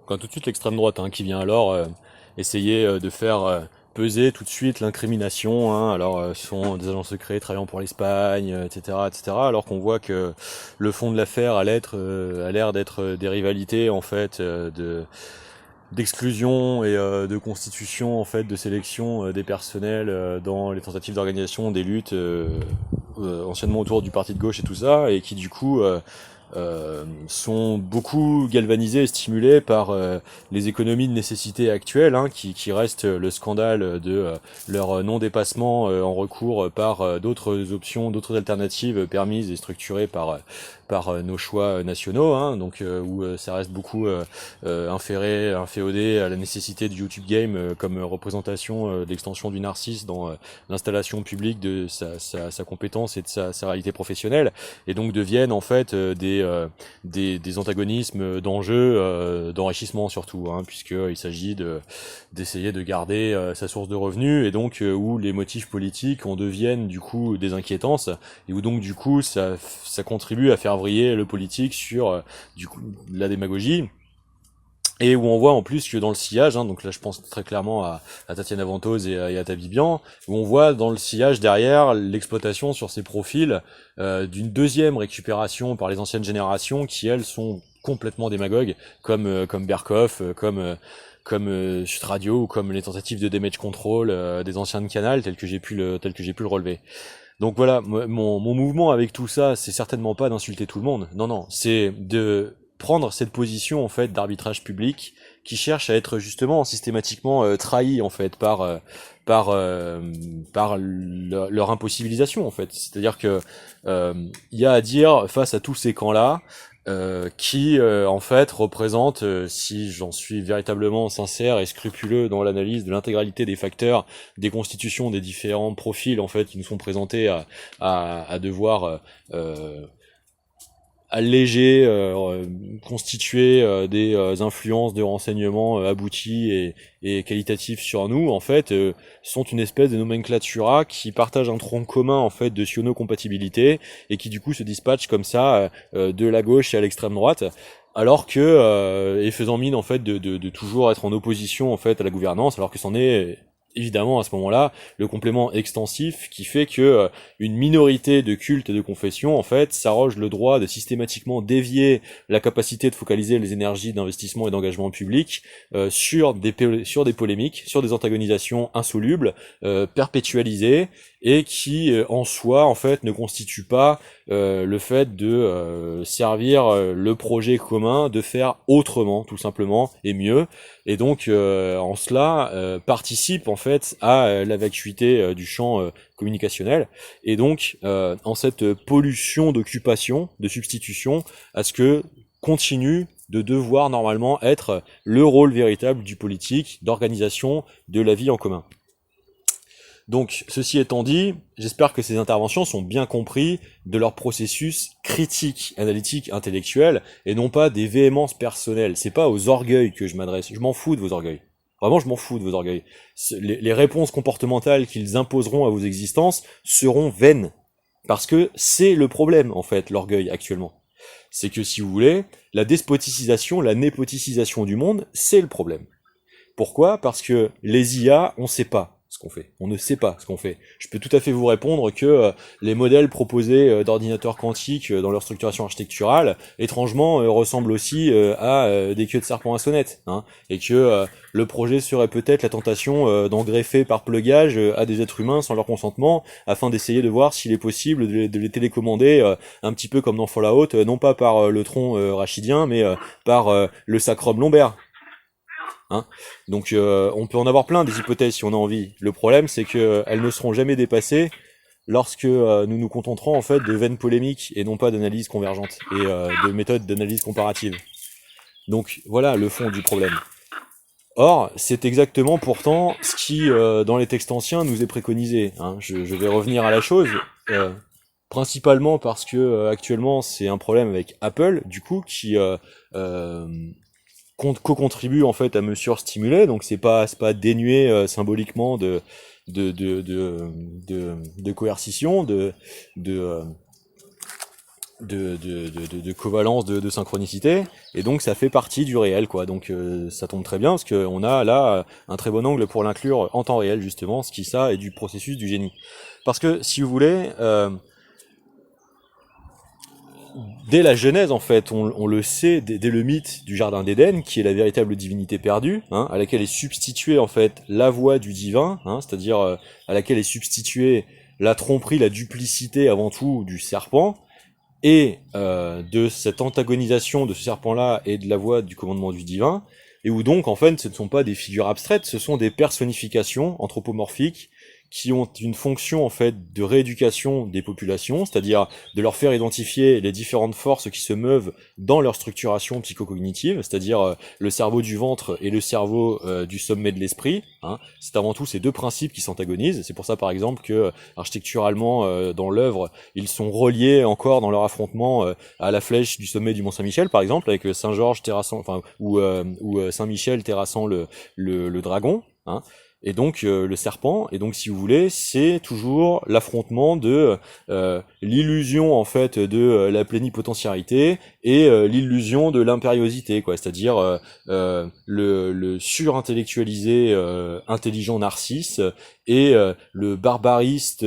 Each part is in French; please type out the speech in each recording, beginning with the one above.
Quand tout de suite l'extrême droite qui vient alors essayer de faire peser tout de suite l'incrimination. Alors, ce sont des agents secrets travaillant pour l'Espagne, etc., etc. Alors qu'on voit que le fond de l'affaire a l'air d'être des rivalités en fait, d'exclusion et de constitution en fait, de sélection des personnels dans les tentatives d'organisation des luttes anciennement autour du parti de gauche et tout ça, et qui du coup sont beaucoup galvanisés et stimulés par les économies de nécessité actuelles, qui restent le scandale de leur non-dépassement en recours par d'autres options, d'autres alternatives permises et structurées par nos choix nationaux, donc où ça reste beaucoup inféodé à la nécessité du YouTube Game comme représentation d'extension du narcisse dans l'installation publique de sa compétence et de sa réalité professionnelle, et donc deviennent en fait des antagonismes d'enjeux d'enrichissement surtout, puisqu'il s'agit d'essayer de garder sa source de revenus, et donc où les motifs politiques en deviennent du coup des inquiétances, et où donc du coup ça contribue à faire vriller le politique sur du coup la démagogie. Et où on voit en plus que dans le sillage, donc là je pense très clairement à Tatiana Ventose et à Tabibian, où on voit dans le sillage derrière l'exploitation sur ces profils d'une deuxième récupération par les anciennes générations qui elles sont complètement démagogues, comme Berkoff, comme Sud Radio, ou comme les tentatives de damage control des anciens de Canal, tels que j'ai pu le relever. Donc voilà, mon mouvement avec tout ça, c'est certainement pas d'insulter tout le monde. Non, non, c'est de prendre cette position en fait d'arbitrage public qui cherche à être justement systématiquement trahi en fait par leur impossibilisation en fait. C'est-à-dire que il y a à dire face à tous ces camps-là qui en fait représentent, si j'en suis véritablement sincère et scrupuleux dans l'analyse de l'intégralité des facteurs des constitutions des différents profils en fait qui nous sont présentés à devoir alléger, constituer des influences de renseignements aboutis et qualitatifs sur nous, en fait, sont une espèce de nomenclatura qui partagent un tronc commun en fait de siono-compatibilité et qui du coup se dispatchent comme ça de la gauche à l'extrême droite. Alors que, et faisant mine en fait de toujours être en opposition en fait à la gouvernance, alors que c'en est évidemment à ce moment-là le complément extensif qui fait que une minorité de cultes et de confessions en fait s'arroge le droit de systématiquement dévier la capacité de focaliser les énergies d'investissement et d'engagement public sur des polémiques, sur des antagonisations insolubles, perpétualisées, et qui en soi en fait ne constituent pas le fait de servir le projet commun, de faire autrement tout simplement et mieux, et donc en cela participe en fait à la vacuité du champ communicationnel, et donc en cette pollution d'occupation, de substitution, à ce que continue de devoir normalement être le rôle véritable du politique, d'organisation de la vie en commun. Donc, ceci étant dit, j'espère que ces interventions sont bien comprises de leur processus critique, analytique, intellectuel, et non pas des véhémences personnelles. C'est pas aux orgueils que je m'adresse. Je m'en fous de vos orgueils. Vraiment, je m'en fous de vos orgueils. Les réponses comportementales qu'ils imposeront à vos existences seront vaines. Parce que c'est le problème, en fait, l'orgueil actuellement. C'est que, si vous voulez, la despoticisation, la népoticisation du monde, c'est le problème. Pourquoi ? Parce que les IA, on sait pas ce qu'on fait. On ne sait pas ce qu'on fait. Je peux tout à fait vous répondre que les modèles proposés d'ordinateurs quantiques dans leur structuration architecturale, étrangement, ressemblent aussi à des queues de serpent à sonnette, et que le projet serait peut-être la tentation d'en greffer par plugage à des êtres humains sans leur consentement, afin d'essayer de voir s'il est possible de les télécommander un petit peu comme dans Fallout, non pas par le tronc rachidien, mais par le sacrum lombaire. Donc on peut en avoir plein des hypothèses si on a envie. Le problème c'est que elles ne seront jamais dépassées lorsque nous nous contenterons en fait de vaines polémiques et non pas d'analyses convergentes et de méthodes d'analyse comparative. Donc voilà le fond du problème. Or, c'est exactement pourtant ce qui, dans les textes anciens, nous est préconisé. Je vais revenir à la chose, principalement parce que actuellement c'est un problème avec Apple, du coup, qui co-contribue en fait à me surstimuler, donc c'est pas dénué symboliquement de coercition, de de covalence, de synchronicité, et donc ça fait partie du réel, quoi. Donc ça tombe très bien parce que on a là un très bon angle pour l'inclure en temps réel, justement, ce qui ça est du processus du génie. Parce que si vous voulez, dès la Genèse, en fait, on le sait, dès le mythe du Jardin d'Éden, qui est la véritable divinité perdue, hein, à laquelle est substituée en fait la voix du divin, hein, c'est-à-dire à laquelle est substituée la tromperie, la duplicité avant tout du serpent, et de cette antagonisation de ce serpent-là et de la voix du commandement du divin, et où donc en fait ce ne sont pas des figures abstraites, ce sont des personnifications anthropomorphiques qui ont une fonction en fait de rééducation des populations, c'est-à-dire de leur faire identifier les différentes forces qui se meuvent dans leur structuration psychocognitive, c'est-à-dire le cerveau du ventre et le cerveau du sommet de l'esprit, hein. C'est avant tout ces deux principes qui s'antagonisent. C'est pour ça par exemple que architecturalement dans l'œuvre, ils sont reliés encore dans leur affrontement à la flèche du sommet du Mont Saint-Michel par exemple, avec Saint-Georges terrassant, enfin ou Saint-Michel terrassant le dragon, hein. Et donc le serpent, et donc si vous voulez, c'est toujours l'affrontement de l'illusion en fait de la plénipotentiarité et l'illusion de l'impériosité, quoi. C'est-à-dire le surintellectualisé intelligent narcisse et le barbariste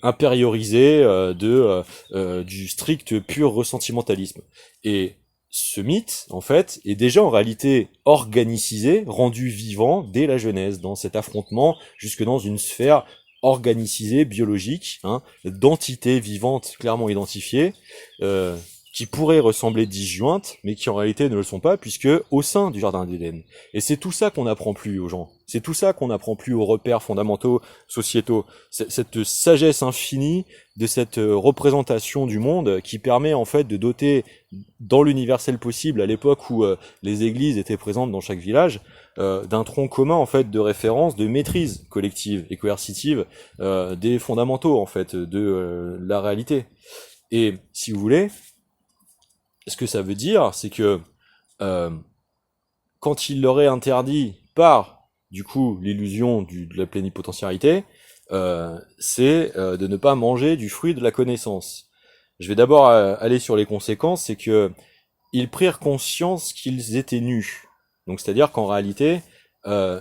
impériorisé du strict pur ressentimentalisme. Et ce mythe, en fait, est déjà en réalité organicisé, rendu vivant dès la Genèse, dans cet affrontement jusque dans une sphère organicisée, biologique, hein, d'entités vivantes clairement identifiées, qui pourraient ressembler disjointes, mais qui en réalité ne le sont pas, puisque au sein du Jardin d'Éden. Et c'est tout ça qu'on n'apprend plus aux gens. C'est tout ça qu'on n'apprend plus aux repères fondamentaux sociétaux. Cette sagesse infinie de cette représentation du monde qui permet en fait de doter dans l'universel possible, à l'époque où les églises étaient présentes dans chaque village, d'un tronc commun en fait de référence, de maîtrise collective et coercitive des fondamentaux en fait de la réalité. Et si vous voulez, ce que ça veut dire, c'est que quand il leur est interdit par, du coup, l'illusion de la plénipotentiarité, c'est de ne pas manger du fruit de la connaissance. Je vais d'abord aller sur les conséquences, c'est que ils prirent conscience qu'ils étaient nus. Donc c'est-à-dire qu'en réalité,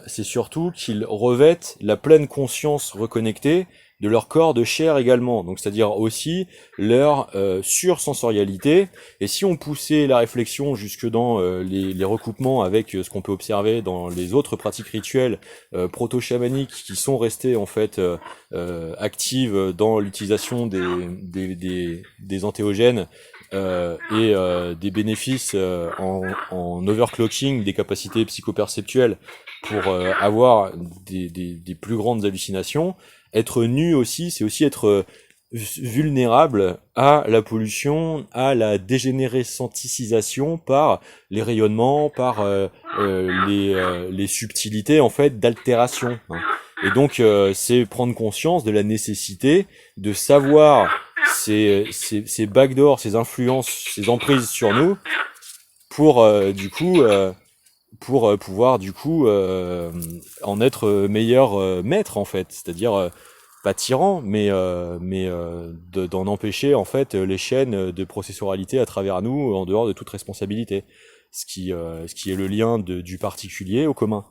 c'est surtout qu'ils revêtent la pleine conscience reconnectée de leur corps de chair également, donc c'est-à-dire aussi leur sursensorialité. Et si on poussait la réflexion jusque dans les recoupements avec ce qu'on peut observer dans les autres pratiques rituelles proto-chamaniques qui sont restées en fait actives dans l'utilisation des antéogènes et des bénéfices en overclocking des capacités psychoperceptuelles pour avoir des plus grandes hallucinations. Être nu aussi, c'est aussi être vulnérable à la pollution, à la dégénérescentisation par les rayonnements, par les subtilités en fait d'altération, hein. Et donc c'est prendre conscience de la nécessité de savoir ces backdoors, ces influences, ces emprises sur nous pour pour pouvoir du coup en être meilleur maître en fait, c'est-à-dire pas tyran, mais d'en empêcher en fait les chaînes de processualité à travers nous en dehors de toute responsabilité, ce qui est le lien du particulier au commun.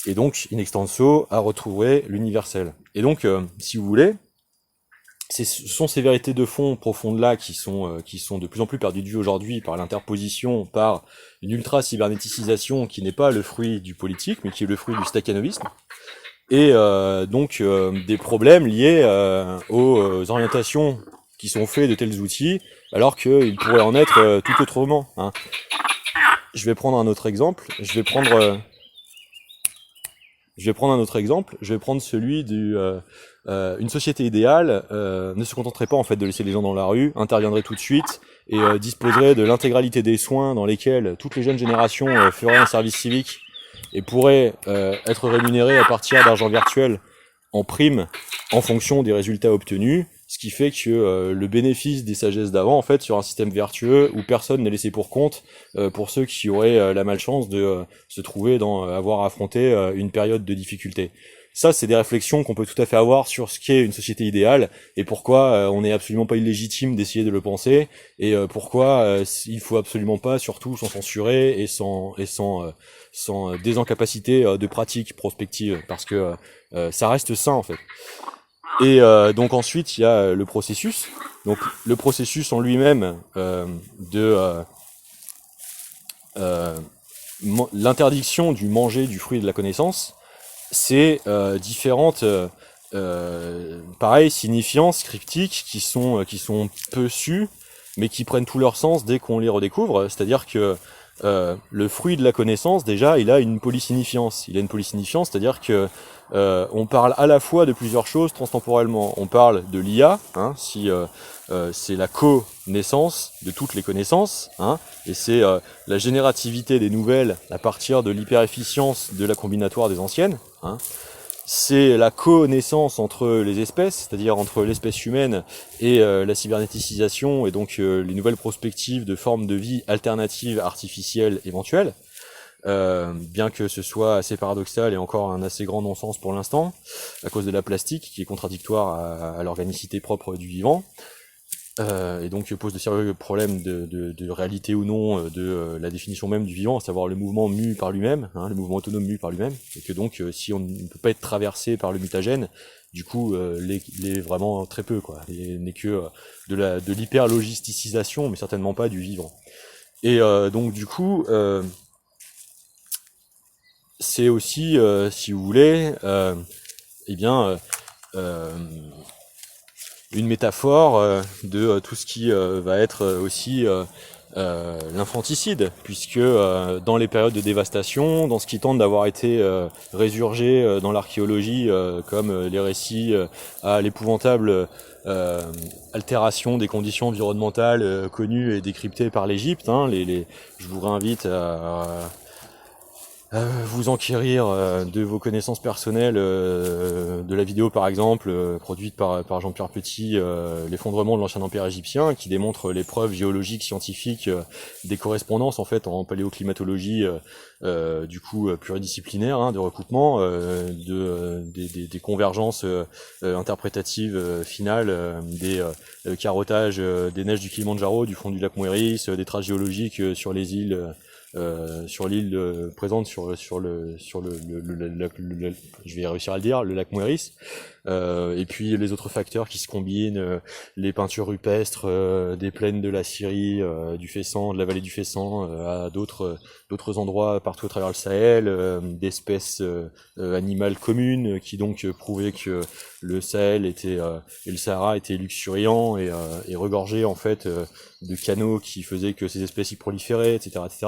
Et donc in extenso à retrouver l'universel. Et donc si vous voulez, ce sont ces vérités de fond profondes-là qui sont de plus en plus perdues de vue aujourd'hui par l'interposition, par une ultra-cybernéticisation qui n'est pas le fruit du politique, mais qui est le fruit du stakhanovisme, et donc des problèmes liés aux orientations qui sont faits de tels outils, alors qu'il pourrait en être tout autrement, hein. Je vais prendre un autre exemple, je vais prendre celui une société idéale ne se contenterait pas en fait de laisser les gens dans la rue, interviendrait tout de suite et disposerait de l'intégralité des soins dans lesquels toutes les jeunes générations feraient un service civique et pourraient être rémunérées à partir d'argent virtuel en prime en fonction des résultats obtenus, ce qui fait que le bénéfice des sagesses d'avant en fait sur un système vertueux où personne n'est laissé pour compte pour ceux qui auraient la malchance de se trouver avoir affronté une période de difficulté. ça, c'est des réflexions qu'on peut tout à fait avoir sur ce qu'est une société idéale et pourquoi on n'est absolument pas illégitime d'essayer de le penser et pourquoi il faut absolument pas, surtout, s'en censurer et sans désincapacité de pratique prospective, parce que ça reste sain en fait. Et donc ensuite, il y a le processus. Donc le processus en lui-même l'interdiction du manger du fruit de la connaissance, c'est différentes pareil, signifiances cryptiques qui sont peu sues, mais qui prennent tout leur sens dès qu'on les redécouvre. C'est-à-dire que le fruit de la connaissance, déjà, il a une polysignifiance. Il a une polysignifiance, c'est-à-dire que on parle à la fois de plusieurs choses transtemporellement. On parle de l'IA, hein, si c'est la connaissance de toutes les connaissances, hein, et c'est la générativité des nouvelles à partir de l'hyperefficience de la combinatoire des anciennes, hein. C'est la connaissance entre les espèces, c'est-à-dire entre l'espèce humaine et la cybernéticisation, et donc les nouvelles perspectives de formes de vie alternatives artificielles éventuelles, bien que ce soit assez paradoxal et encore un assez grand non-sens pour l'instant, à cause de la plastique qui est contradictoire à l'organicité propre du vivant. Et donc pose de sérieux problèmes de réalité ou non de la définition même du vivant, à savoir le mouvement mu par lui-même, hein, le mouvement autonome mu par lui-même, et que donc si on ne peut pas être traversé par le mutagène, du coup l'est vraiment très peu, quoi. Il n'est que de l'hyper-logisticisation, mais certainement pas du vivant. Et donc du coup c'est aussi, si vous voulez, eh bien une métaphore de tout ce qui va être aussi l'infanticide, puisque dans les périodes de dévastation, dans ce qui tente d'avoir été résurgé dans l'archéologie, comme les récits à l'épouvantable altération des conditions environnementales connues et décryptées par l'Égypte, hein, je vous réinvite à vous enquérir de vos connaissances personnelles, de la vidéo par exemple, produite par Jean-Pierre Petit, l'effondrement de l'ancien empire égyptien, qui démontre les preuves géologiques, scientifiques, des correspondances en fait en paléoclimatologie, du coup pluridisciplinaire, hein, de recoupement, des convergences interprétatives finales, des carottages des neiges du Kilimandjaro, du fond du lac Moeris, des traces géologiques sur les îles. Sur l'île présente sur le je vais réussir à le dire, le lac Moeris, et puis les autres facteurs qui se combinent, les peintures rupestres des plaines de la Syrie, du Fessan, de la vallée du Fessan, à d'autres endroits partout à travers le Sahel, d'espèces animales communes qui donc prouvaient que le Sahel était et le Sahara étaient luxuriants et regorgeaient en fait de canaux qui faisaient que ces espèces y proliféraient, etc., etc.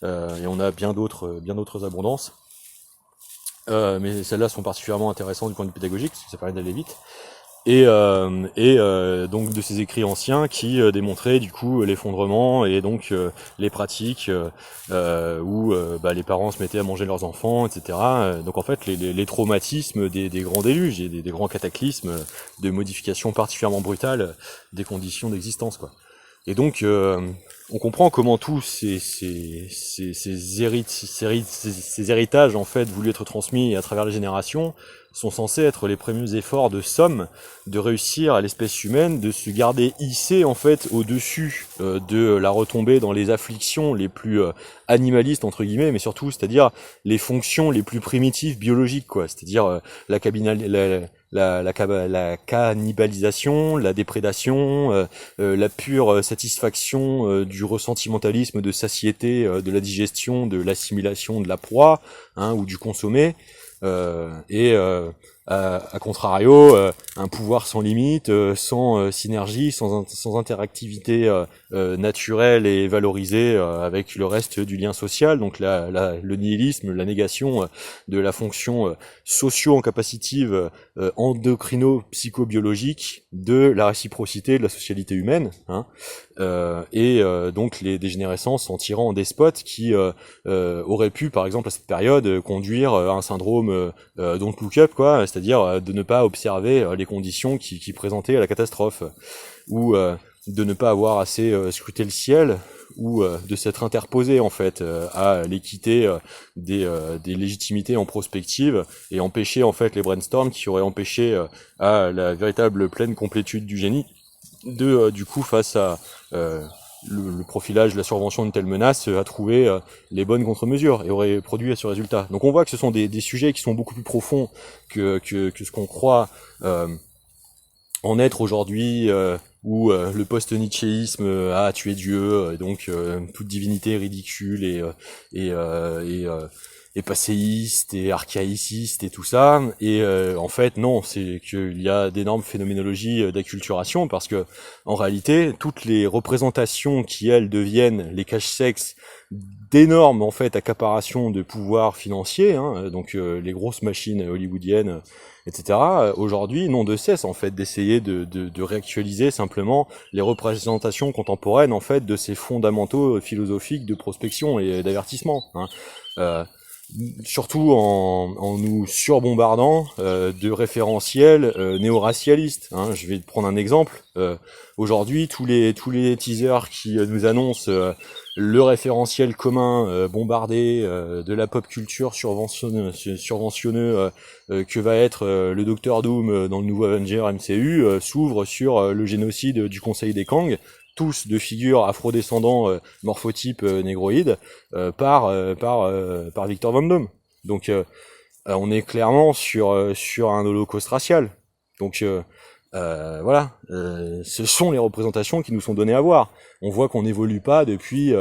Et on a bien d'autres abondances. Mais celles-là sont particulièrement intéressantes du point de vue pédagogique, parce que ça permet d'aller vite. Et donc de ces écrits anciens qui démontraient du coup l'effondrement et donc les pratiques où les parents se mettaient à manger leurs enfants, etc. Donc en fait les traumatismes des grands déluges et des grands cataclysmes de modifications particulièrement brutales des conditions d'existence, quoi. Et donc on comprend comment tous ces héritages en fait voulus être transmis à travers les générations sont censés être les premiers efforts de somme de réussir à l'espèce humaine de se garder hissée en fait au-dessus de la retombée dans les afflictions les plus animalistes entre guillemets, mais surtout c'est-à-dire les fonctions les plus primitives biologiques, quoi, c'est-à-dire la cannibalisation, la déprédation, la pure satisfaction du ressentimentalisme de satiété, de la digestion, de l'assimilation de la proie, hein, ou du consommé, à contrario, un pouvoir sans limite, sans synergie, sans interactivité naturelle et valorisée avec le reste du lien social, donc le nihilisme, la négation de la fonction socio-incapacitive endocrino-psychobiologique de la réciprocité de la socialité humaine, hein, donc les dégénérescences en tirant en despotes qui auraient pu, par exemple à cette période, conduire à un syndrome don't look up, quoi, c'est-à-dire de ne pas observer les conditions qui présentaient à la catastrophe, ou de ne pas avoir assez scruté le ciel, ou de s'être interposé en fait à l'équité des légitimités en prospective et empêcher en fait les brainstorms qui auraient empêché à la véritable pleine complétude du génie de du coup face à le profilage, la survention d'une telle menace à trouver les bonnes contre-mesures et aurait produit ce résultat. Donc on voit que ce sont des sujets qui sont beaucoup plus profonds que ce qu'on croit en être aujourd'hui, où le post-nietzschéisme a tué Dieu, donc toute divinité est ridicule et passéiste et archaïciste et tout ça. Et en fait, non, c'est qu'il y a d'énormes phénoménologies d'acculturation, parce que en réalité, toutes les représentations qui, elles, deviennent les cache-sexes d'énormes en fait accaparations de pouvoir financier, donc les grosses machines hollywoodiennes, etc. Aujourd'hui, n'ont de cesse en fait d'essayer de réactualiser simplement les représentations contemporaines en fait de ces fondamentaux philosophiques de prospection et d'avertissement. Surtout en nous surbombardant de référentiels néo-racialistes. Je vais prendre un exemple. Aujourd'hui, tous les teasers qui nous annoncent le référentiel commun bombardé de la pop culture subventionneux que va être le Docteur Doom dans le nouveau Avenger MCU s'ouvre sur le génocide du Conseil des Kang, tous de figures afrodescendants morphotypes négroïdes par Victor Van Doom. Donc on est clairement sur un holocauste racial. Donc voilà, ce sont les représentations qui nous sont données à voir. On voit qu'on n'évolue pas depuis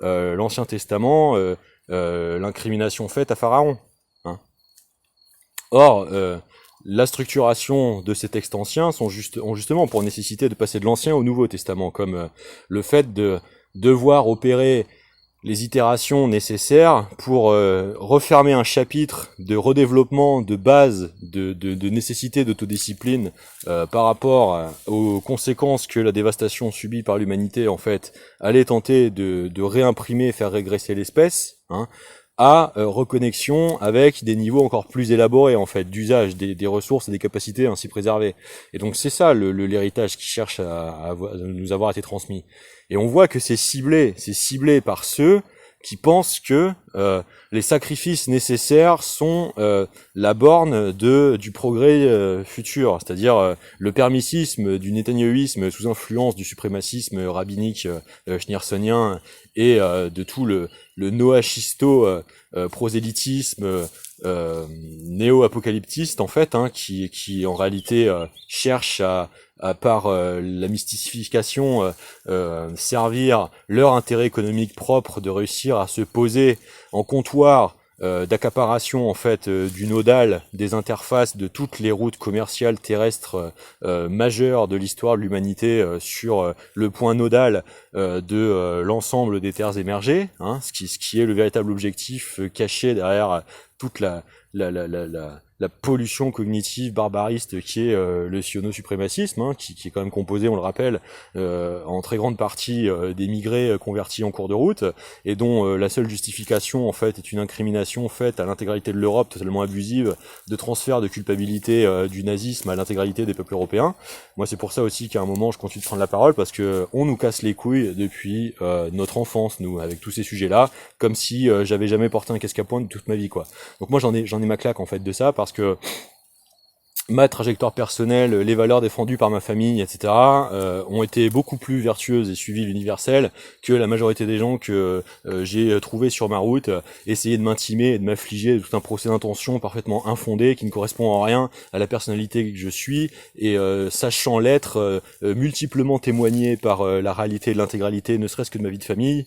l'Ancien Testament, l'incrimination faite à Pharaon. Or, la structuration de ces textes anciens ont justement pour nécessité de passer de l'Ancien au Nouveau Testament, comme le fait de devoir opérer les itérations nécessaires pour refermer un chapitre de redéveloppement de base, de nécessité d'autodiscipline par rapport aux conséquences que la dévastation subie par l'humanité en fait allait tenter de réimprimer, faire régresser l'espèce, à reconnexion avec des niveaux encore plus élaborés en fait d'usage des ressources et des capacités ainsi préservées. Et donc c'est ça l'héritage qui cherche à nous avoir été transmis. Et on voit que c'est ciblé par ceux qui pensent que les sacrifices nécessaires sont la borne du progrès futur, c'est-à-dire le permissisme du netanyéhuisme sous influence du suprémacisme rabbinique schneersonien et de tout le noachisto prosélytisme néo-apocalyptiste en fait, qui en réalité cherche à par la mystification servir leur intérêt économique propre de réussir à se poser en comptoir d'accaparation en fait du nodal des interfaces de toutes les routes commerciales terrestres majeures de l'histoire de l'humanité sur le point nodal de l'ensemble des terres émergées, ce qui est le véritable objectif caché derrière toute la pollution cognitive barbariste qui est le siono-suprémacisme, qui est quand même composé, on le rappelle, en très grande partie d'émigrés convertis en cours de route, et dont la seule justification en fait est une incrimination faite à l'intégralité de l'Europe totalement abusive de transfert de culpabilité du nazisme à l'intégralité des peuples européens. Moi c'est pour ça aussi qu'à un moment je continue de prendre la parole, parce que on nous casse les couilles depuis notre enfance, nous, avec tous ces sujets-là, comme si j'avais jamais porté un casque à pointe de toute ma vie, quoi. Donc moi j'en ai ma claque en fait de ça, parce que ma trajectoire personnelle, les valeurs défendues par ma famille, etc., ont été beaucoup plus vertueuses et suivies l'universel que la majorité des gens que j'ai trouvés sur ma route, essayer de m'intimer et de m'affliger de tout un procès d'intention parfaitement infondé qui ne correspond en rien à la personnalité que je suis, et sachant l'être multiplement témoigné par la réalité de l'intégralité, ne serait-ce que de ma vie de famille,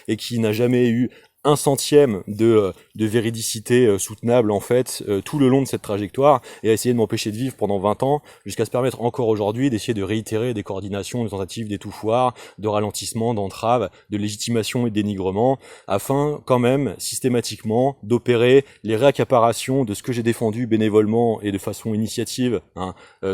et qui n'a jamais eu un centième de véridicité soutenable en fait tout le long de cette trajectoire, et a essayé de m'empêcher de vivre pendant 20 ans jusqu'à se permettre encore aujourd'hui d'essayer de réitérer des coordinations, des tentatives d'étouffoir, de ralentissement, d'entrave, de légitimation et de dénigrement, afin quand même systématiquement d'opérer les réaccaparations de ce que j'ai défendu bénévolement et de façon initiative,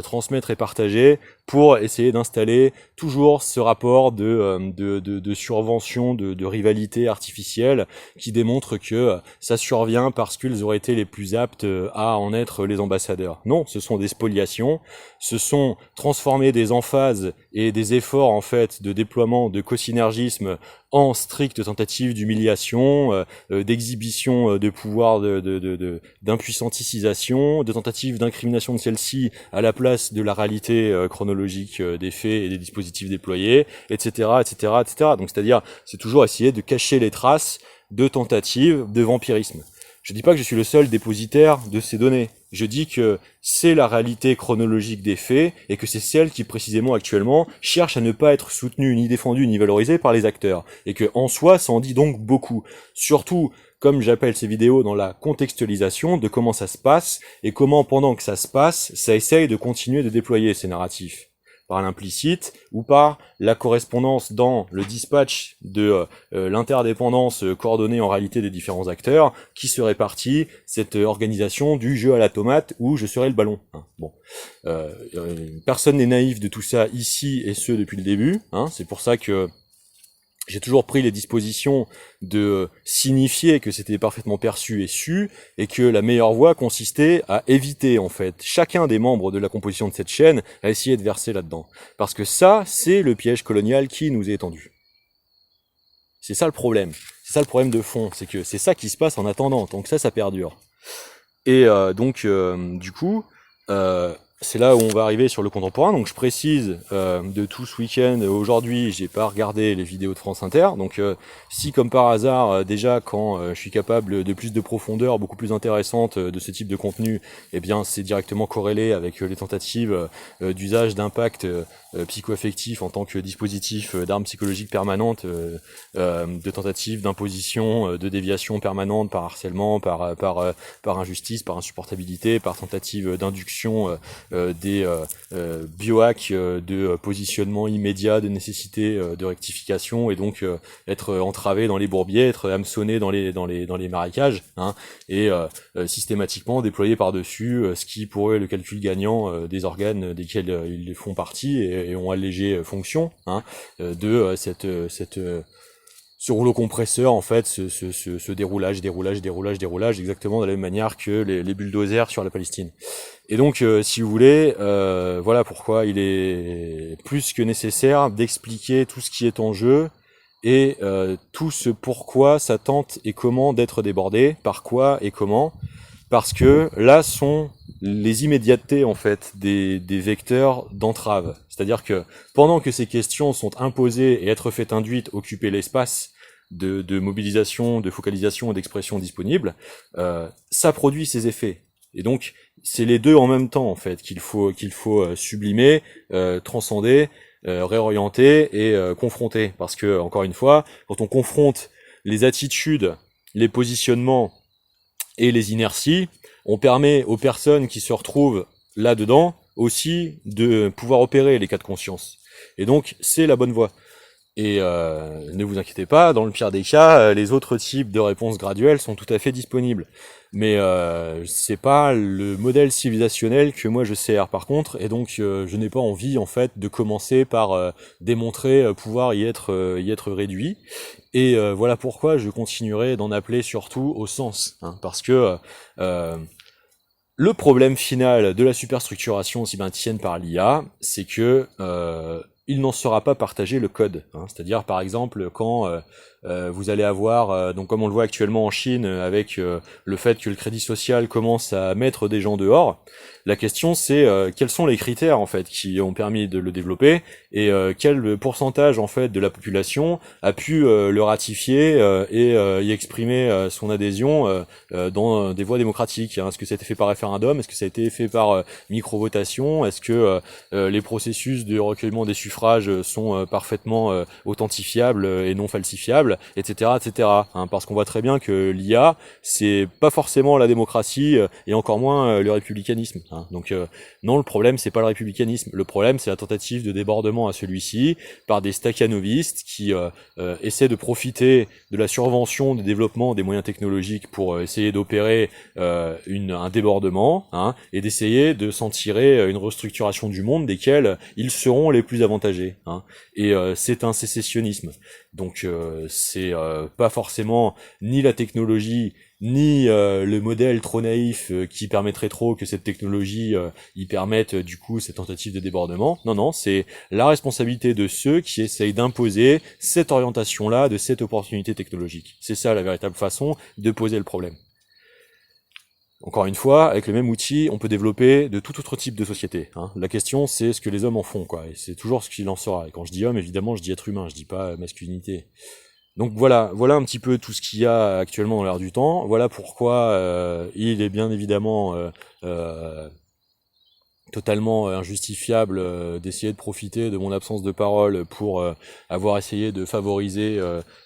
transmettre et partager, pour essayer d'installer toujours ce rapport de survention, de rivalité artificielle qui démontre que ça survient parce qu'ils auraient été les plus aptes à en être les ambassadeurs. Non, ce sont des spoliations, ce sont transformer des emphases et des efforts en fait de déploiement de cosynergisme en stricte tentative d'humiliation, d'exhibition de pouvoir, d'impuissanticisation, de tentative d'incrimination de celle-ci à la place de la réalité chronologique des faits et des dispositifs déployés, etc., etc., etc. Donc c'est-à-dire, c'est toujours essayer de cacher les traces de tentatives de vampirisme. Je dis pas que je suis le seul dépositaire de ces données. Je dis que c'est la réalité chronologique des faits et que c'est celle qui, précisément actuellement, cherche à ne pas être soutenue, ni défendue, ni valorisée par les acteurs. Et que, en soi, ça en dit donc beaucoup. Surtout, comme j'appelle ces vidéos, dans la contextualisation de comment ça se passe et comment, pendant que ça se passe, ça essaye de continuer de déployer ces narratifs. Par l'implicite ou par la correspondance dans le dispatch de l'interdépendance coordonnée en réalité des différents acteurs qui se répartit cette organisation du jeu à la tomate où je serai le ballon. Bon, personne n'est naïf de tout ça ici et ce depuis le début. C'est pour ça que j'ai toujours pris les dispositions de signifier que c'était parfaitement perçu et su, et que la meilleure voie consistait à éviter, en fait, chacun des membres de la composition de cette chaîne à essayer de verser là-dedans. Parce que ça, c'est le piège colonial qui nous est tendu. C'est ça le problème. C'est ça le problème de fond. C'est que c'est ça qui se passe en attendant. Donc ça perdure. Et du coup, c'est là où on va arriver sur le contemporain. Donc je précise de tout ce week-end, aujourd'hui j'ai pas regardé les vidéos de France Inter, donc si comme par hasard déjà quand je suis capable de plus de profondeur, beaucoup plus intéressante de ce type de contenu, eh bien c'est directement corrélé avec les tentatives d'usage d'impact psychoaffectif en tant que dispositif d'arme psychologique permanente, de tentatives d'imposition, de déviation permanente par harcèlement, par injustice, par insupportabilité, par tentative d'induction des biohacks de positionnement immédiat, de nécessité de rectification, et donc être entravé dans les bourbiers, être hameçonné dans les marécages, et systématiquement déployer par-dessus ce qui pourrait le calcul gagnant des organes desquels ils font partie et ont allégé fonction, de ce rouleau compresseur, en fait, ce déroulage, exactement de la même manière que les bulldozers sur la Palestine. Et donc, si vous voulez, voilà pourquoi il est plus que nécessaire d'expliquer tout ce qui est en jeu et tout ce pourquoi ça tente et comment d'être débordé, par quoi et comment, parce que là sont les immédiatetés, en fait, des vecteurs d'entrave. C'est-à-dire que pendant que ces questions sont imposées et être faites induites, occuper l'espace de mobilisation, de focalisation et d'expression disponible, ça produit ses effets. Et donc, c'est les deux en même temps, en fait, qu'il faut sublimer, transcender, réorienter et confronter. Parce que, encore une fois, quand on confronte les attitudes, les positionnements et les inerties, on permet aux personnes qui se retrouvent là-dedans aussi de pouvoir opérer les cas de conscience. Et donc, c'est la bonne voie. Et ne vous inquiétez pas, dans le pire des cas, les autres types de réponses graduelles sont tout à fait disponibles. Mais c'est pas le modèle civilisationnel que moi je sers, par contre, et donc je n'ai pas envie, en fait, de commencer par démontrer pouvoir y être réduit. Et voilà pourquoi je continuerai d'en appeler surtout au sens, parce que le problème final de la superstructuration cyberneticienne par l'IA, c'est que il n'en sera pas partagé le code. C'est-à-dire, par exemple, quand vous allez avoir, donc comme on le voit actuellement en Chine, avec le fait que le crédit social commence à mettre des gens dehors, la question c'est quels sont les critères, en fait, qui ont permis de le développer, et quel pourcentage, en fait, de la population a pu le ratifier et y exprimer son adhésion dans des voies démocratiques. Est-ce que ça a été fait par référendum? Est-ce que ça a été fait par micro-votation? Est-ce que les processus de recueillement des suffrages sont parfaitement authentifiables et non falsifiables, etc., etc. Parce qu'on voit très bien que l'IA, c'est pas forcément la démocratie et encore moins le républicanisme. Donc non, le problème c'est pas le républicanisme. Le problème c'est la tentative de débordement à celui-ci par des stakhanovistes qui essaient de profiter de la survention de développement des moyens technologiques pour essayer d'opérer un débordement, et d'essayer de s'en tirer une restructuration du monde desquels ils seront les plus avantagés. Et c'est un sécessionnisme. Donc c'est pas forcément ni la technologie ni le modèle trop naïf qui permettrait trop que cette technologie y permette du coup cette tentative de débordement. Non, non, c'est la responsabilité de ceux qui essayent d'imposer cette orientation-là, de cette opportunité technologique. C'est ça la véritable façon de poser le problème. Encore une fois, avec le même outil, on peut développer de tout autre type de société. Hein. La question, c'est ce que les hommes en font, quoi. Et c'est toujours ce qu'il en sera. Et quand je dis homme, évidemment, je dis être humain, je dis pas masculinité. Donc voilà un petit peu tout ce qu'il y a actuellement dans l'air du temps. Voilà pourquoi il est bien évidemment euh, totalement injustifiable d'essayer de profiter de mon absence de parole pour avoir essayé de favoriser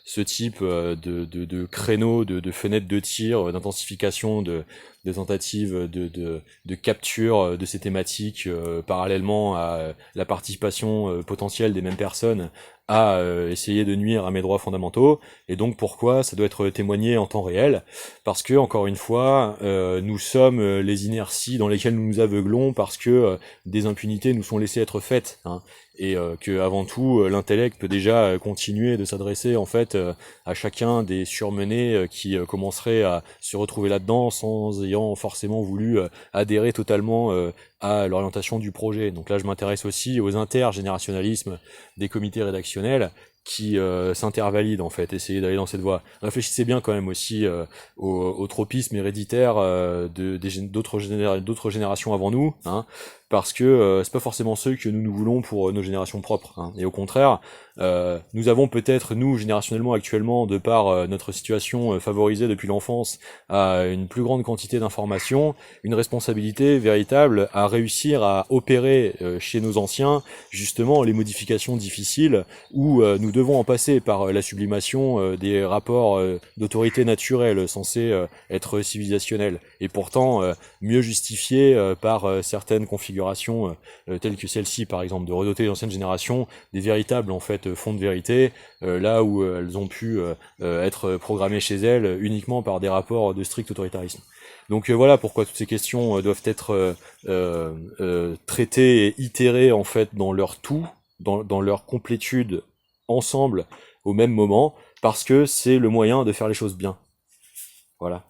ce type de créneaux, de fenêtres de tir, d'intensification, de tentatives de capture de ces thématiques parallèlement à la participation potentielle des mêmes personnes à essayer de nuire à mes droits fondamentaux. Et donc pourquoi ça doit être témoigné en temps réel? Parce que, encore une fois, nous sommes les inerties dans lesquelles nous nous aveuglons parce que des impunités nous sont laissées être faites, hein, et que avant tout l'intellect peut déjà continuer de s'adresser en fait à chacun des surmenés qui commenceraient à se retrouver là-dedans sans ayant forcément voulu adhérer totalement à l'orientation du projet. Donc là je m'intéresse aussi aux intergénérationnalismes des comités rédactionnels qui s'intervalident en fait, essayez d'aller dans cette voie. Réfléchissez bien quand même aussi au tropisme héréditaire d'autres générations avant nous, hein, parce que c'est pas forcément ceux que nous voulons pour nos générations propres, hein. Et au contraire, nous avons peut-être, nous, générationnellement, actuellement, de par notre situation favorisée depuis l'enfance à une plus grande quantité d'informations, une responsabilité véritable à réussir à opérer chez nos anciens, justement, les modifications difficiles où nous devons en passer par la sublimation des rapports d'autorité naturelle censés être civilisationnels, et pourtant mieux justifiés par certaines configurations telles que celle-ci, par exemple, de redoter les anciennes générations des véritables, en fait, fonds de vérité, là où elles ont pu être programmées chez elles uniquement par des rapports de strict autoritarisme. Donc voilà pourquoi toutes ces questions doivent être traitées et itérées en fait dans leur tout, dans leur complétude ensemble au même moment, parce que c'est le moyen de faire les choses bien. Voilà.